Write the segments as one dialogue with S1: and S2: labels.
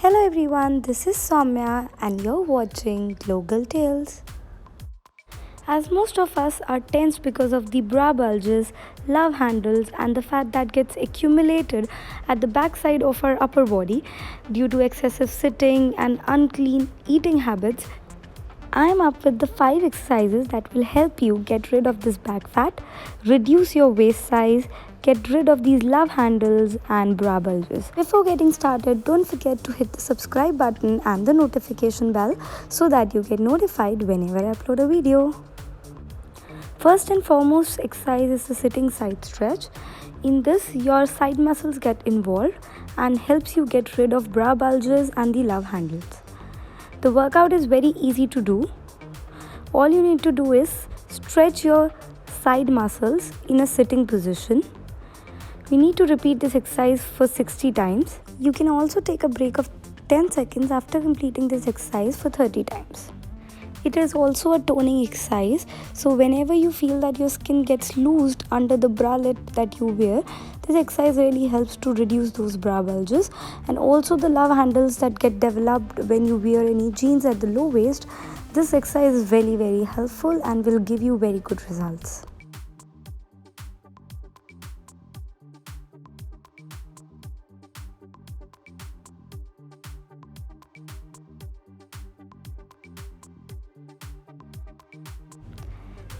S1: Hello everyone, this is Somya and you're watching Global Tales. As most of us are tense because of the bra bulges, love handles, and the fat that gets accumulated at the backside of our upper body due to excessive sitting and unclean eating habits, I'm up with the 5 exercises that will help you get rid of this back fat, reduce your waist size, get rid of these love handles and bra bulges. Before getting started, don't forget to hit the subscribe button and the notification bell so that you get notified whenever I upload a video. First and foremost exercise is the sitting side stretch. In this, your side muscles get involved and helps you get rid of bra bulges and the love handles. The workout is very easy to do. All you need to do is stretch your side muscles in a sitting position. We need to repeat this exercise for 60 times. You can also take a break of 10 seconds after completing this exercise for 30 times. It is also a toning exercise, so whenever you feel that your skin gets loosed under the bralette that you wear, this exercise really helps to reduce those bra bulges, and also the love handles that get developed when you wear any jeans at the low waist. This exercise is very helpful and will give you very good results.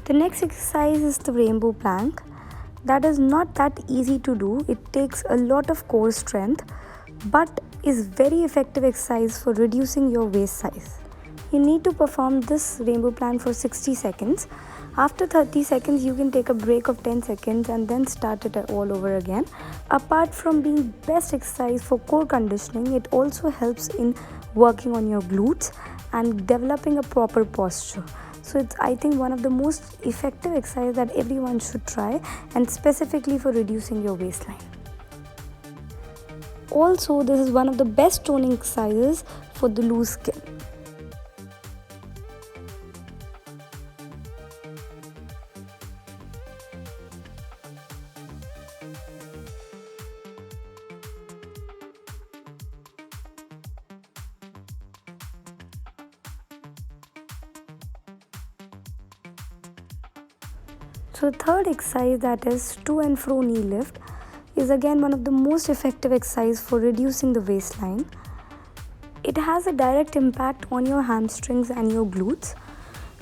S1: The next exercise is the rainbow plank. That is not that easy to do. It takes a lot of core strength, but is very effective exercise for reducing your waist size. You need to perform this rainbow plank for 60 seconds. After 30 seconds, you can take a break of 10 seconds and then start it all over again. Apart from being best exercise for core conditioning, it also helps in working on your glutes and developing a proper posture. So it's, I think, one of the most effective exercises that everyone should try, and specifically for reducing your waistline. Also, this is one of the best toning exercises for the loose skin. So the third exercise, that is to and fro knee lift, is again one of the most effective exercise for reducing the waistline. It has a direct impact on your hamstrings and your glutes,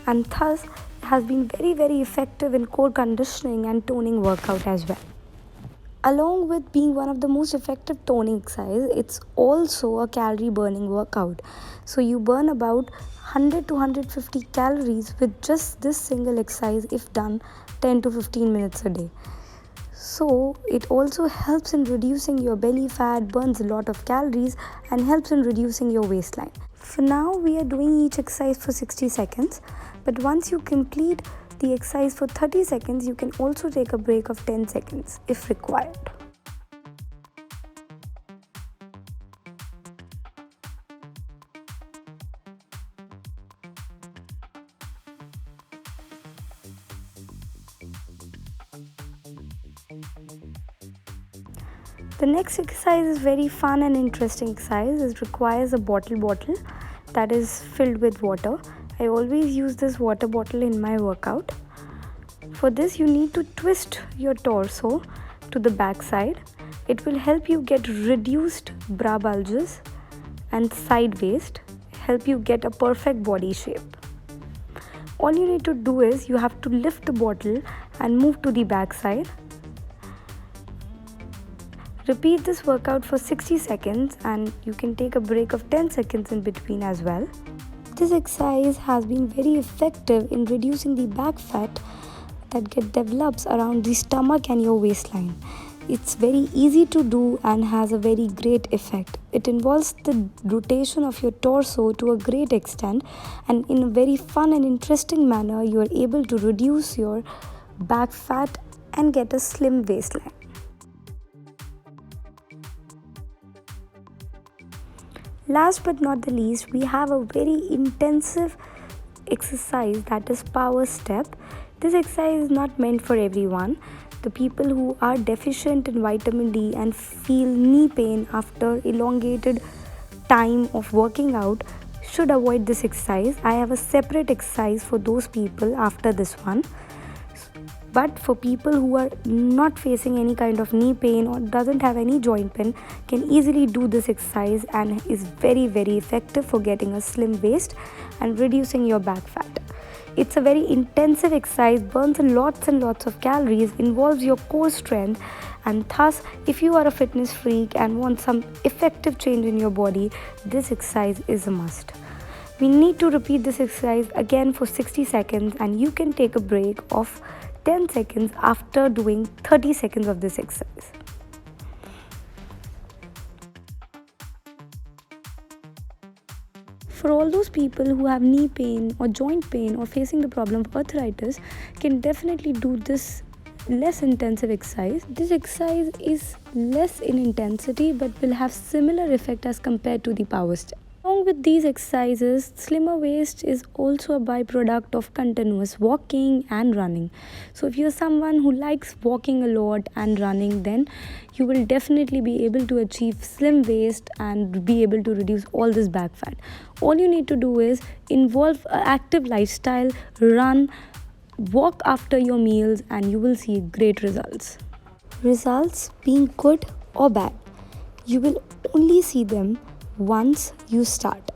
S1: and thus has been very effective in core conditioning and toning workout as well. Along with being one of the most effective toning exercise, it's also a calorie burning workout. So you burn about 100 to 150 calories with just this single exercise if done 10 to 15 minutes a day. So it also helps in reducing your belly fat, burns a lot of calories, and helps in reducing your waistline. For now, we are doing each exercise for 60 seconds, but once you complete the exercise for 30 seconds, you can also take a break of 10 seconds if required. The next exercise is very fun and interesting exercise. It requires a bottle that is filled with water. I always use this water bottle in my workout. For this, you need to twist your torso to the back side. It will help you get reduced bra bulges and side waist, help you get a perfect body shape. All you need to do is you have to lift the bottle and move to the back side. Repeat this workout for 60 seconds and you can take a break of 10 seconds in between as well. This exercise has been very effective in reducing the back fat that develops around the stomach and your waistline. It's very easy to do and has a very great effect. It involves the rotation of your torso to a great extent, and in a very fun and interesting manner, you are able to reduce your back fat and get a slim waistline. Last but not the least, we have a very intensive exercise, that is power step. This exercise is not meant for everyone. The people who are deficient in vitamin D and feel knee pain after elongated time of working out should avoid this exercise. I have a separate exercise for those people after this one. But for people who are not facing any kind of knee pain or doesn't have any joint pain, can easily do this exercise and is very effective for getting a slim waist and reducing your back fat. It's a very intensive exercise, burns lots and lots of calories, involves your core strength, and thus if you are a fitness freak and want some effective change in your body, this exercise is a must. We need to repeat this exercise again for 60 seconds, and you can take a break of 10 seconds after doing 30 seconds of this exercise. For all those people who have knee pain or joint pain or facing the problem of arthritis, can definitely do this less intensive exercise. This exercise is less in intensity but will have similar effect as compared to the power step. Along with these exercises, slimmer waist is also a byproduct of continuous walking and running. So if you're someone who likes walking a lot and running, then you will definitely be able to achieve slim waist and be able to reduce all this back fat. All you need to do is involve an active lifestyle, run, walk after your meals, and you will see great results. Results being good or bad, you will only see them once you start,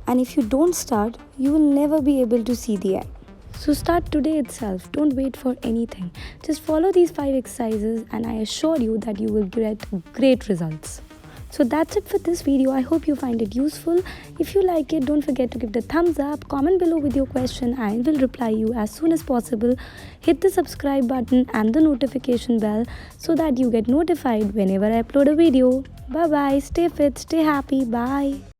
S1: and if you don't start, you will never be able to see the end. So start today itself. Don't wait for anything. Just follow these 5 exercises and I assure you that you will get great results. So that's it for this video. I hope you find it useful. If you like it, don't forget to give it a thumbs up, comment below with your question. I will reply you as soon as possible. Hit the subscribe button and the notification bell so that you get notified whenever I upload a video. Bye bye. Stay fit, stay happy. Bye.